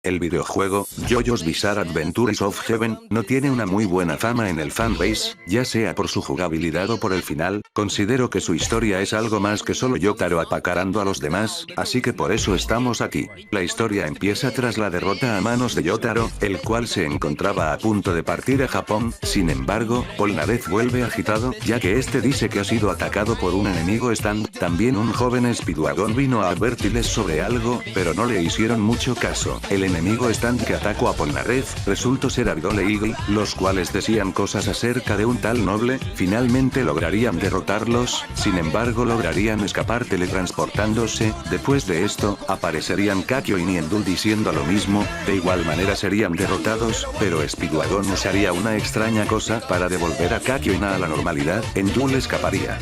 El videojuego, JoJo's Bizarre Adventures of Heaven, no tiene una muy buena fama en el fanbase, ya sea por su jugabilidad o por el final. Considero que su historia es algo más que solo Yotaro apacarando a los demás, así que por eso estamos aquí. La historia empieza tras la derrota a manos de Yotaro, el cual se encontraba a punto de partir a Japón. Sin embargo, Polnareff vuelve agitado, ya que este dice que ha sido atacado por un enemigo stand. También un joven Speedwagon vino a advertirles sobre algo, pero no le hicieron mucho caso. El enemigo stand que atacó a Polnareff resultó ser Abdole Eagle, los cuales decían cosas acerca de un tal noble. Finalmente lograrían derrotarlos, sin embargo lograrían escapar teletransportándose. Después de esto, aparecerían Kakyoin y Endul diciendo lo mismo. De igual manera serían derrotados, pero Speedwagon usaría una extraña cosa para devolver a Kakyoin a la normalidad. Endul escaparía.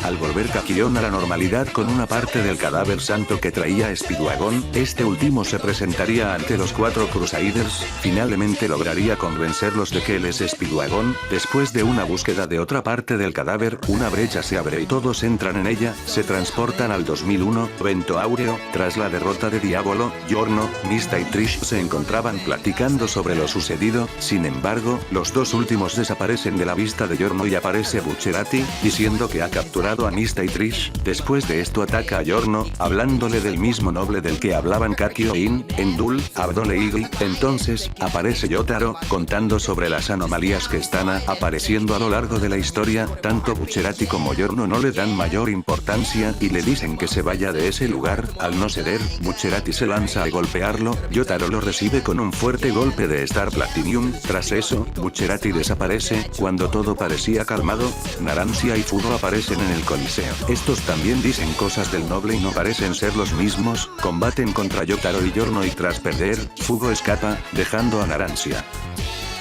Al volver Kakyoin a la normalidad con una parte del cadáver santo que traía Speedwagon, este último se presentaría ante los 4 Crusaders. Finalmente lograría convencerlos de que él es Speedwagon. Después de una búsqueda de otra parte del cadáver, una brecha se abre y todos entran en ella. Se transportan al 2001, Vento Áureo. Tras la derrota de Diavolo, Giorno, Mista y Trish se encontraban platicando sobre lo sucedido. Sin embargo, los dos últimos desaparecen de la vista de Giorno y aparece Bucherati, diciendo que ha capturado a Mista y Trish. Después de esto ataca a Giorno, hablándole del mismo noble del que hablaban Kakyoin, Endul, Abdole Eagle. Entonces, aparece Yotaro, contando sobre las anomalías que están apareciendo a lo largo de la historia. Tanto Bucherati como Giorno no le dan mayor importancia, y le dicen que se vaya de ese lugar. Al no ceder, Bucherati se lanza a golpearlo. Yotaro lo recibe con un fuerte golpe de Star Platinum. Tras eso, Bucherati desaparece. Cuando todo parecía calmado, Narancia y Fudo aparecen en el Coliseo. Estos también dicen cosas del noble y no parecen ser los mismos. Combaten contra Yotaro y Giorno y tras perder, Fugo escapa, dejando a Narancia.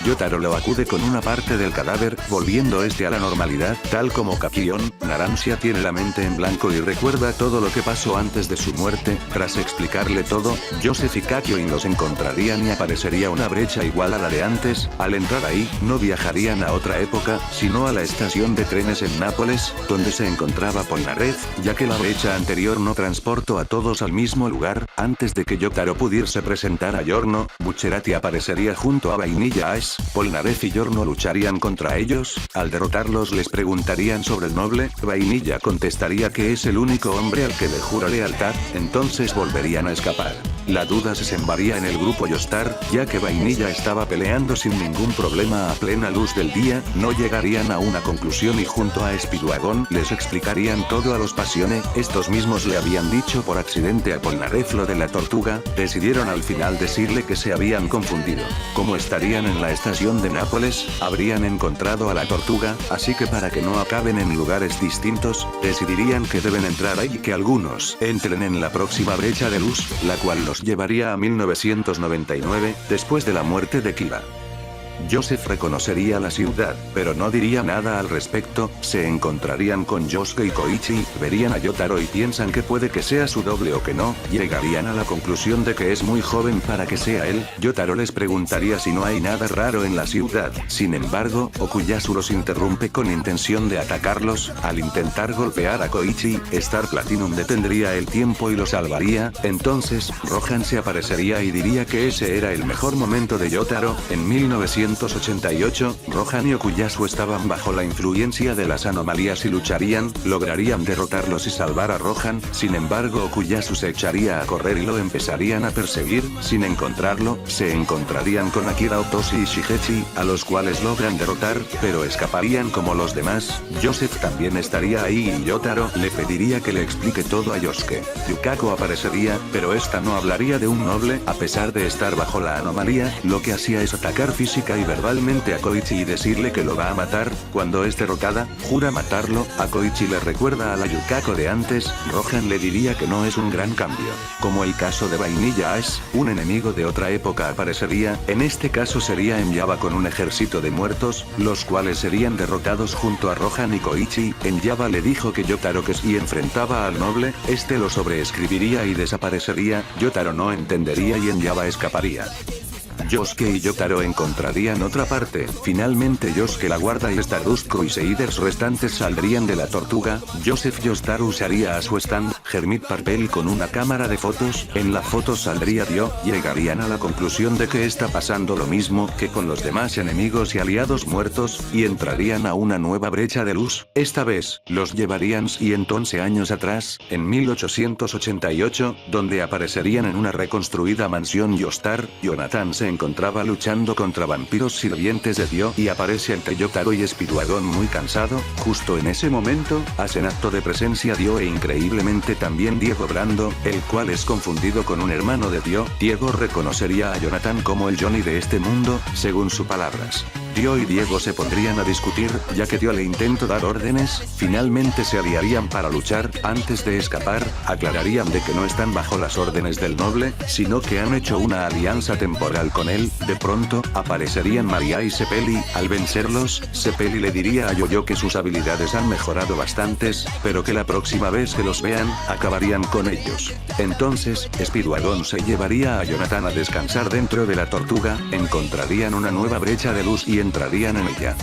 Yotaro lo acude con una parte del cadáver, volviendo este a la normalidad. Tal como Kakyoin, Narancia tiene la mente en blanco y recuerda todo lo que pasó antes de su muerte. Tras explicarle todo, Joseph y Kakyoin los encontrarían y aparecería una brecha igual a la de antes. Al entrar ahí, no viajarían a otra época, sino a la estación de trenes en Nápoles, donde se encontraba Polnareff, ya que la brecha anterior no transportó a todos al mismo lugar. Antes de que Yotaro pudiese presentar a Giorno, Bucherati aparecería junto a Vainilla Ice. Polnareff y Giorno lucharían contra ellos. Al derrotarlos les preguntarían sobre el noble. Vainilla contestaría que es el único hombre al que le jura lealtad. Entonces volverían a escapar. La duda se sembraría en el grupo Joestar, ya que Vainilla estaba peleando sin ningún problema a plena luz del día. No llegarían a una conclusión y junto a Speedwagon les explicarían todo a los Passione. Estos mismos le habían dicho por accidente a Polnareff lo de la tortuga. Decidieron al final decirle que se habían confundido. Como estarían en la estación de Nápoles, habrían encontrado a la tortuga, así que para que no acaben en lugares distintos, decidirían que deben entrar ahí y que algunos entren en la próxima brecha de luz, la cual los llevaría a 1999, después de la muerte de Kira. Joseph reconocería la ciudad, pero no diría nada al respecto. Se encontrarían con Yosuke y Koichi, verían a Yotaro y piensan que puede que sea su doble o que no. Llegarían a la conclusión de que es muy joven para que sea él. Yotaro les preguntaría si no hay nada raro en la ciudad. Sin embargo, Okuyasu los interrumpe con intención de atacarlos. Al intentar golpear a Koichi, Star Platinum detendría el tiempo y lo salvaría. Entonces, Rohan se aparecería y diría que ese era el mejor momento de Yotaro. En 1988, Rohan y Okuyasu estaban bajo la influencia de las anomalías y lucharían. Lograrían derrotarlos y salvar a Rohan. Sin embargo, Okuyasu se echaría a correr y lo empezarían a perseguir. Sin encontrarlo, se encontrarían con Akira Otoshi y Shigechi, a los cuales logran derrotar, pero escaparían como los demás. Joseph también estaría ahí y Yotaro le pediría que le explique todo a Yosuke. Yukako aparecería, pero esta no hablaría de un noble. A pesar de estar bajo la anomalía, lo que hacía es atacar física y verbalmente a Koichi y decirle que lo va a matar. Cuando es derrotada, jura matarlo. A Koichi le recuerda a la Yukako de antes. Rohan le diría que no es un gran cambio. Como el caso de Vainilla Ice, un enemigo de otra época aparecería. En este caso sería Enjaba con un ejército de muertos, los cuales serían derrotados junto a Rohan y Koichi. Enjaba le dijo que Yotaro que si enfrentaba al noble, este lo sobreescribiría y desaparecería. Yotaro no entendería y Enjaba escaparía. Yosuke y Yotaro encontrarían otra parte. Finalmente Yosuke la guarda y Stardust Crusaders restantes saldrían de la tortuga. Joseph Joestar usaría a su stand, Hermit Papel con una cámara de fotos. En la foto saldría Dio. Llegarían a la conclusión de que está pasando lo mismo que con los demás enemigos y aliados muertos, y entrarían a una nueva brecha de luz. Esta vez, los llevarían 111 años atrás, en 1888, donde aparecerían en una reconstruida mansión Joestar. Jonathan se encontraba luchando contra vampiros sirvientes de Dio y aparece ante Yotaro y Speedwagon muy cansado. Justo en ese momento, hacen acto de presencia Dio e increíblemente también Diego Brando, el cual es confundido con un hermano de Dio. Diego reconocería a Jonathan como el Johnny de este mundo, según sus palabras. Dio y Diego se pondrían a discutir, ya que Dio le intentó dar órdenes. Finalmente se aliarían para luchar. Antes de escapar, aclararían de que no están bajo las órdenes del noble, sino que han hecho una alianza temporal con él. De pronto, aparecerían Maria y Sepeli. Al vencerlos, Sepeli le diría a Yoyo que sus habilidades han mejorado bastantes, pero que la próxima vez que los vean, acabarían con ellos. Entonces, Speedwagon se llevaría a Jonathan a descansar dentro de la tortuga, encontrarían una nueva brecha de luz y entrarían en ella.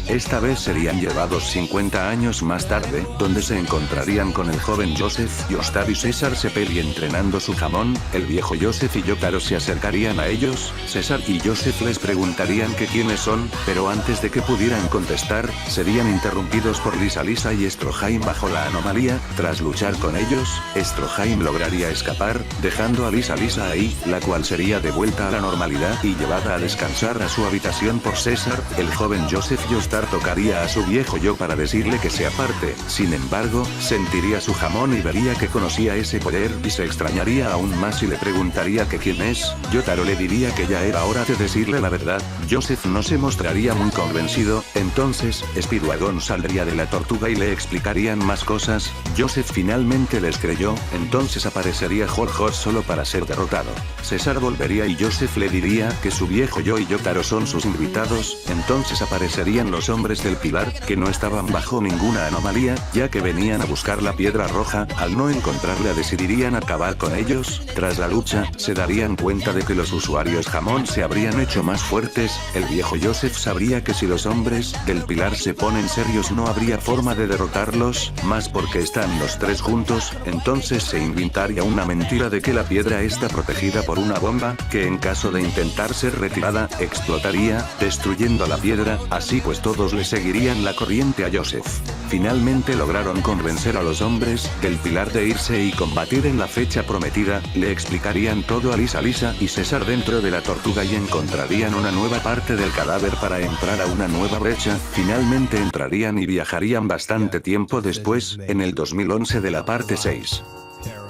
Esta vez serían llevados 50 años más tarde, donde se encontrarían con el joven Joseph Joestar y César Sepeli entrenando su jamón. El viejo Joseph y Yotaro se acercarían a ellos. César y Joseph les preguntarían que quiénes son, pero antes de que pudieran contestar, serían interrumpidos por Lisa y Stroheim bajo la anomalía. Tras luchar con ellos, Stroheim lograría escapar, dejando a Lisa ahí, la cual sería devuelta a la normalidad y llevada a descansar a su habitación por César. El joven Joseph Joestar tocaría a su viejo yo para decirle que se aparte. Sin embargo, sentiría su jamón y vería que conocía ese poder y se extrañaría aún más y le preguntaría que quién es. Yotaro le diría que ya era hora de decirle la verdad. Joseph no se mostraría muy convencido. Entonces, Speedwagon saldría de la tortuga y le explicarían más cosas. Joseph finalmente les creyó. Entonces aparecería Jorge solo para ser derrotado. César volvería y Joseph le diría que su viejo yo y Yotaro son sus invitados. Entonces aparecerían los hombres del pilar, que no estaban bajo ninguna anomalía, ya que venían a buscar la piedra roja. Al no encontrarla decidirían acabar con ellos. Tras la lucha, se darían cuenta de que los usuarios jamón se habrían hecho más fuertes. El viejo Joseph sabría que si los hombres del pilar se ponen serios no habría forma de derrotarlos, más porque están los tres juntos. Entonces se inventaría una mentira de que la piedra está protegida por una bomba, que en caso de intentar ser retirada, explotaría, destruyendo la piedra. Así pues todos le seguirían la corriente a Joseph. Finalmente lograron convencer a los hombres del pilar de irse y combatir en la fecha prometida. Le explicarían todo a Lisa y César dentro de la tortuga y encontrarían una nueva parte del cadáver para entrar a una nueva brecha. Finalmente entrarían y viajarían bastante tiempo después, en el 2011 de la parte 6.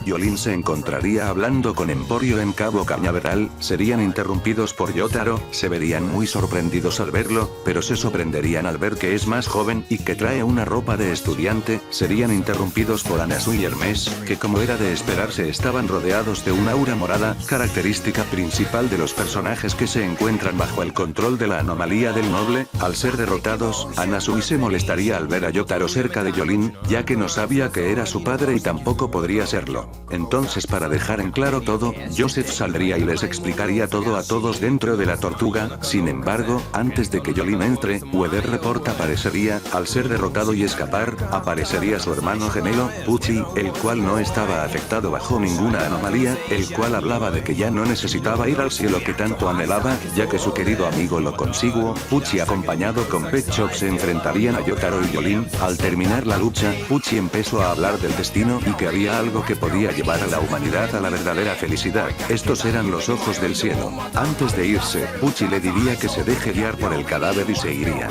Jolene se encontraría hablando con Emporio en Cabo Cañaveral. Serían interrumpidos por Yotaro. Se verían muy sorprendidos al verlo, pero se sorprenderían al ver que es más joven y que trae una ropa de estudiante. Serían interrumpidos por Anasu y Hermes, que como era de esperarse estaban rodeados de una aura morada, característica principal de los personajes que se encuentran bajo el control de la anomalía del noble. Al ser derrotados, Anasu se molestaría al ver a Yotaro cerca de Jolene, ya que no sabía que era su padre y tampoco podría serlo. Entonces, para dejar en claro todo, Joseph saldría y les explicaría todo a todos dentro de la tortuga. Sin embargo, antes de que Jolene entre, Weather Report aparecería. Al ser derrotado y escapar, aparecería su hermano gemelo, Pucci, el cual no estaba afectado bajo ninguna anomalía, el cual hablaba de que ya no necesitaba ir al cielo que tanto anhelaba, ya que su querido amigo lo consiguió. Pucci acompañado con Pet Shop se enfrentarían a Yotaro y Jolene. Al terminar la lucha, Pucci empezó a hablar del destino y que había algo que podía llevar a la humanidad a la verdadera felicidad. Estos eran los ojos del cielo. Antes de irse, Pucci le diría que se deje guiar por el cadáver y se iría.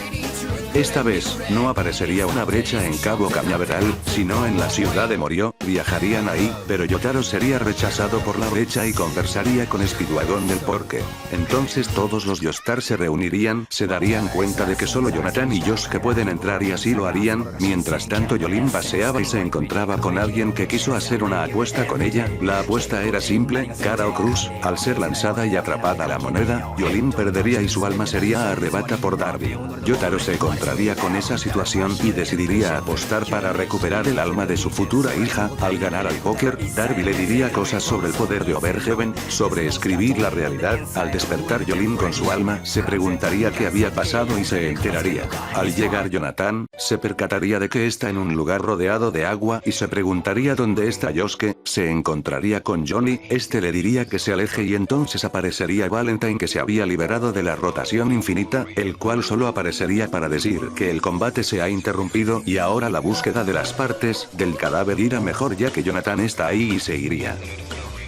Esta vez, no aparecería una brecha en Cabo Cañaveral, sino en la ciudad de Morio. Viajarían ahí, pero Yotaro sería rechazado por la brecha y conversaría con Speedwagon del porqué. Entonces todos los Joestar se reunirían, se darían cuenta de que solo Jonathan y Yosuke pueden entrar y así lo harían. Mientras tanto Jolene paseaba y se encontraba con alguien que quiso hacer una apuesta con ella. La apuesta era simple, cara o cruz. Al ser lanzada y atrapada la moneda, Jolene perdería y su alma sería arrebata por Darby. Yotaro se encontraba encontraría con esa situación y decidiría apostar para recuperar el alma de su futura hija. Al ganar al póker, Darby le diría cosas sobre el poder de Overheaven, sobre escribir la realidad. Al despertar Jolene con su alma, se preguntaría qué había pasado y se enteraría. Al llegar Jonathan, se percataría de que está en un lugar rodeado de agua y se preguntaría dónde está Yosuke. Se encontraría con Johnny, este le diría que se aleje y entonces aparecería Valentine, que se había liberado de la rotación infinita, el cual solo aparecería para decir que el combate se ha interrumpido y ahora la búsqueda de las partes del cadáver irá mejor, ya que Jonathan está ahí y se iría.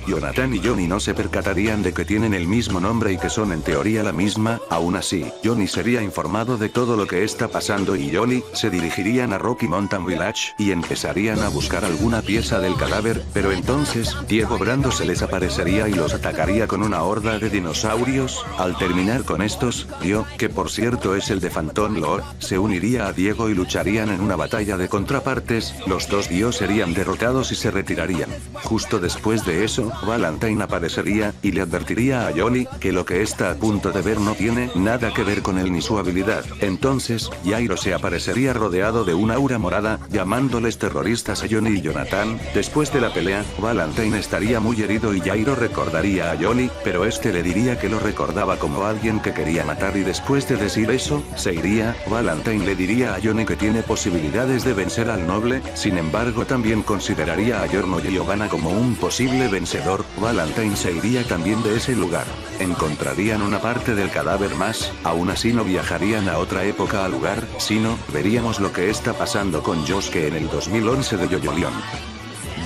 Jonathan y Johnny no se percatarían de que tienen el mismo nombre y que son en teoría la misma. Aún así, Johnny sería informado de todo lo que está pasando y Johnny se dirigirían a Rocky Mountain Village y empezarían a buscar alguna pieza del cadáver, pero entonces, Diego Brando se les aparecería y los atacaría con una horda de dinosaurios. Al terminar con estos, Dio, que por cierto es el de Phantom Lord, se uniría a Diego y lucharían en una batalla de contrapartes. Los dos Dios serían derrotados y se retirarían. Justo después de eso, Valentine aparecería y le advertiría a Johnny que lo que está a punto de ver no tiene nada que ver con él ni su habilidad. Entonces, Jairo se aparecería rodeado de una aura morada, llamándoles terroristas a Johnny y Jonathan. Después de la pelea, Valentine estaría muy herido y Jairo recordaría a Johnny, pero este le diría que lo recordaba como alguien que quería matar y después de decir eso, se iría. Valentine le diría a Johnny que tiene posibilidades de vencer al noble, sin embargo también consideraría a Giorno y Giovanna como un posible vencedor. Valentine se iría también de ese lugar. Encontrarían una parte del cadáver más, aún así no viajarían a otra época al lugar, sino, veríamos lo que está pasando con Yosuke en el 2011 de Yo-Yo Leon.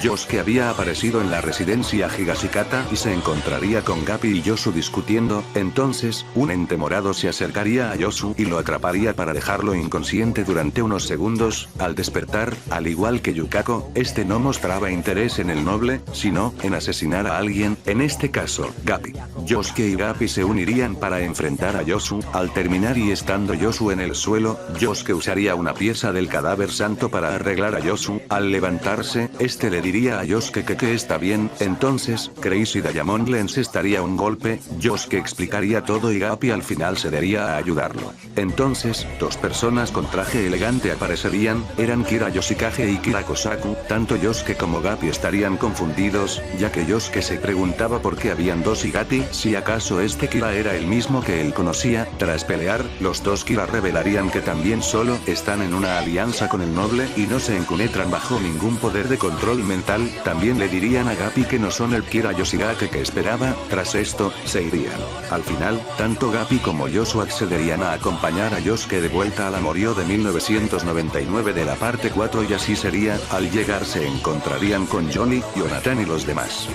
Yosuke había aparecido en la residencia Higashikata y se encontraría con Gappy y Yosu discutiendo. Entonces, un ente morado se acercaría a Yosu y lo atraparía para dejarlo inconsciente durante unos segundos. Al despertar, al igual que Yukako, este no mostraba interés en el noble, sino en asesinar a alguien, en este caso, Gappy. Yosuke y Gappy se unirían para enfrentar a Yosu. Al terminar y estando Yosu en el suelo, Yosuke usaría una pieza del cadáver santo para arreglar a Yosu. Al levantarse, este le diría a Yosuke que está bien. Entonces, Crazy Diamond le encestaría un golpe. Yosuke explicaría todo y Gappy al final cedería a ayudarlo. Entonces, dos personas con traje elegante aparecerían. Eran Kira Yoshikage y Kira Kosaku. Tanto Yosuke como Gappy estarían confundidos, ya que Yosuke se preguntaba por qué habían dos Higati, si acaso este Kira era el mismo que él conocía. Tras pelear, los dos Kira revelarían que también solo están en una alianza con el noble y no se encuentran bajo ningún poder de control mental. También le dirían a Gappy que no son el Kira Yoshigake que esperaba. Tras esto, se irían. Al final, tanto Gappy como Yosu accederían a acompañar a Yosuke de vuelta al amorío de 1999 de la parte 4 y así sería. Al llegar se encontrarían con Johnny, Jonathan y los demás.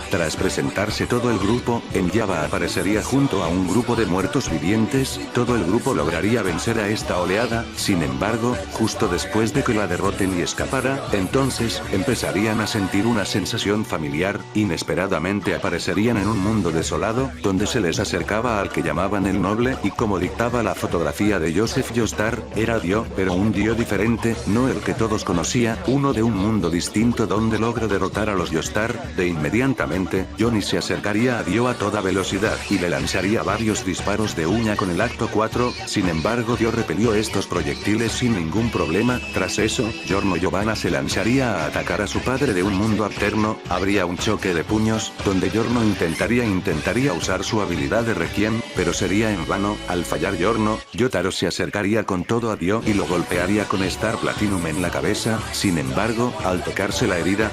Tras presentarse todo el grupo, en Java aparecería junto a un grupo de muertos vivientes. Todo el grupo lograría vencer a esta oleada. Sin embargo, justo después de que la derroten y escapara, entonces empezarían a sentir una sensación familiar. Inesperadamente aparecerían en un mundo desolado, donde se les acercaba al que llamaban el noble y como dictaba la fotografía de Joseph Joestar, era Dio, pero un Dio diferente, no el que todos conocía, uno de un mundo distinto donde logra derrotar a los Joestar. De inmediatamente, Johnny se acercaría a Dio a toda velocidad y le lanzaría varios disparos de uña con el acto 4, sin embargo Dio repelió estos proyectiles sin ningún problema. Tras eso, Giorno Giovanna se lanzaría a atacar a su padre de un mundo alterno. Habría un choque de puños, donde Giorno intentaría usar su habilidad de Requiem, pero sería en vano. Al fallar Giorno, Yotaro se acercaría con todo a Dio y lo golpearía con Star Platinum en la cabeza. Sin embargo, al tocarse la herida,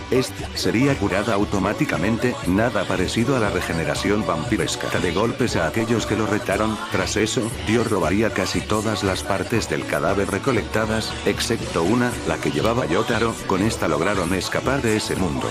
sería curada automáticamente. Nada parecido a la regeneración vampiresca de golpes a aquellos que lo retaron. Tras eso, Dio robaría casi todas las partes del cadáver recolectadas, excepto una, la que llevaba Yotaro. Con esta lograron escapar de ese mundo.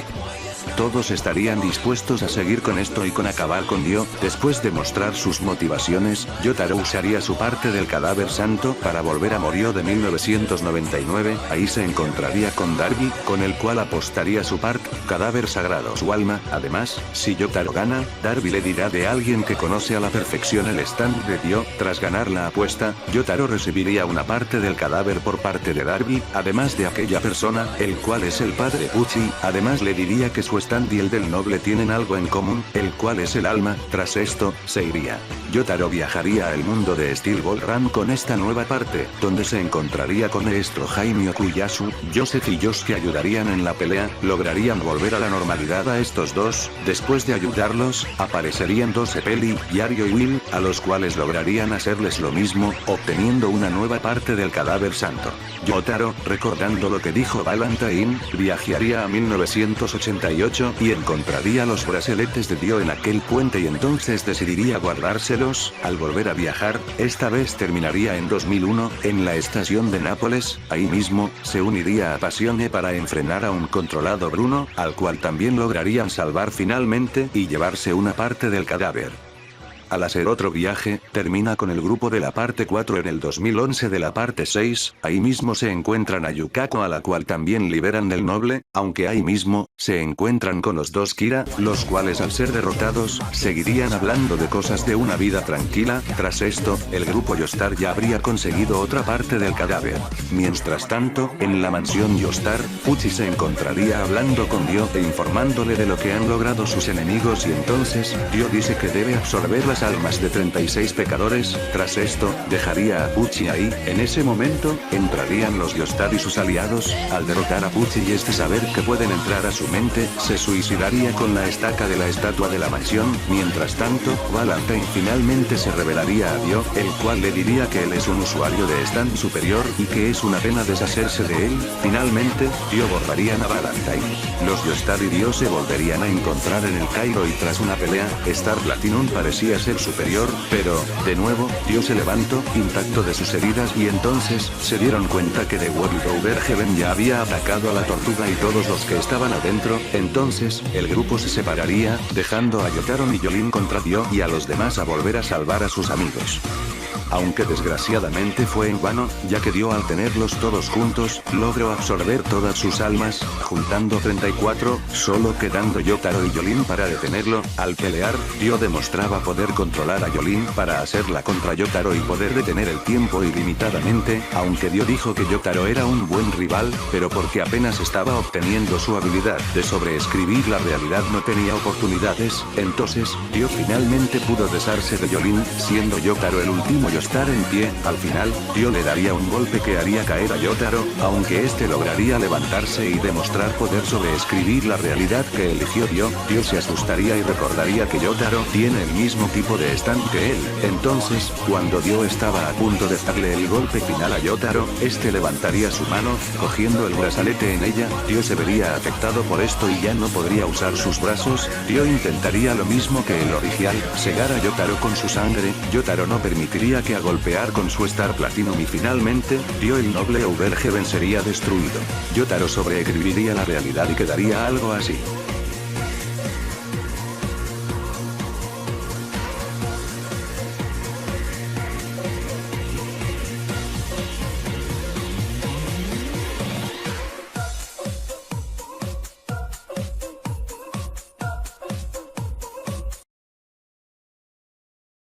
Todos estarían dispuestos a seguir con esto y con acabar con Dio. Después de mostrar sus motivaciones, Yotaro usaría su parte del cadáver santo para volver a Morio de 1999. Ahí se encontraría con Darby, con el cual apostaría su parte, cadáver sagrado, su alma. Además, si Yotaro gana, Darby le dirá de alguien que conoce a la perfección el stand de Dio. Tras ganar la apuesta, Yotaro recibiría una parte del cadáver por parte de Darby, además de aquella persona, el cual es el padre Pucci. Además le diría que su stand y el del noble tienen algo en común, el cual es el alma. Tras esto, se iría. Yotaro viajaría al mundo de Steel Ball Run con esta nueva parte, donde se encontraría con Maestro Jaime Okuyasu. Joseph y Yosuke ayudarían en la pelea, lograrían volver a la normalidad a estos dos. Después de ayudarlos, aparecerían 12 Peli, Yario y Will, a los cuales lograrían hacerles lo mismo, obteniendo una nueva parte del cadáver santo. Yotaro, recordando lo que dijo Valentine, viajaría a 1988 y encontraría los brazaletes de Dio en aquel puente y entonces decidiría guardárselos. Al volver a viajar, esta vez terminaría en 2001, en la estación de Nápoles. Ahí mismo, se uniría a Passione para enfrenar a un controlado Bruno, al cual también lograrían salvar finalmente y llevarse una parte del cadáver. Al hacer otro viaje, termina con el grupo de la parte 4 en el 2011 de la parte 6, ahí mismo se encuentran a Yukako a la cual también liberan del noble, aunque ahí mismo, se encuentran con los dos Kira, los cuales al ser derrotados, seguirían hablando de cosas de una vida tranquila. Tras esto, el grupo Yostar ya habría conseguido otra parte del cadáver. Mientras tanto, en la mansión Yostar, Pucci se encontraría hablando con Dio e informándole de lo que han logrado sus enemigos y entonces, Dio dice que debe absorber las almas de 36 pecadores. Tras esto, dejaría a Pucci ahí. En ese momento, entrarían los Yostar y sus aliados. Al derrotar a Pucci y este saber que pueden entrar a su mente, se suicidaría con la estaca de la estatua de la mansión. Mientras tanto, Valentine finalmente se revelaría a Dio, el cual le diría que él es un usuario de stand superior y que es una pena deshacerse de él. Finalmente, Dio borrarían a Valentine. Los Yostar y Dio se volverían a encontrar en el Cairo y tras una pelea, Star Platinum parecía ser superior, pero, de nuevo, Dio se levantó, intacto de sus heridas y entonces, se dieron cuenta que The World Over Heaven ya había atacado a la tortuga y todos los que estaban adentro. Entonces, el grupo se separaría, dejando a Yotaro y Yolin contra Dio y a los demás a volver a salvar a sus amigos. Aunque desgraciadamente fue en vano, ya que Dio al tenerlos todos juntos, logró absorber todas sus almas, juntando 34, solo quedando Yotaro y Yolin para detenerlo. Al pelear, Dio demostraba poder controlar a Yolin para hacerla contra Yotaro y poder detener el tiempo ilimitadamente, aunque Dio dijo que Yotaro era un buen rival, pero porque apenas estaba obteniendo su habilidad de sobreescribir la realidad no tenía oportunidades. Entonces, Dio finalmente pudo deshacerse de Yolin, siendo Yotaro el último Yostar en pie. Al final, Dio le daría un golpe que haría caer a Yotaro, aunque este lograría levantarse y demostrar poder sobreescribir la realidad que eligió Dio. Dio se asustaría y recordaría que Yotaro tiene el mismo tipo de stand que él. Entonces, cuando Dio estaba a punto de darle el golpe final a Yotaro, este levantaría su mano, cogiendo el brazalete en ella. Dio se vería afectado por esto y ya no podría usar sus brazos. Dio intentaría lo mismo que el original, cegar a Yotaro con su sangre. Yotaro no permitiría que a golpear con su Star Platinum y finalmente, Dio el noble Over Heaven sería destruido. Yotaro sobreescribiría la realidad y quedaría algo así.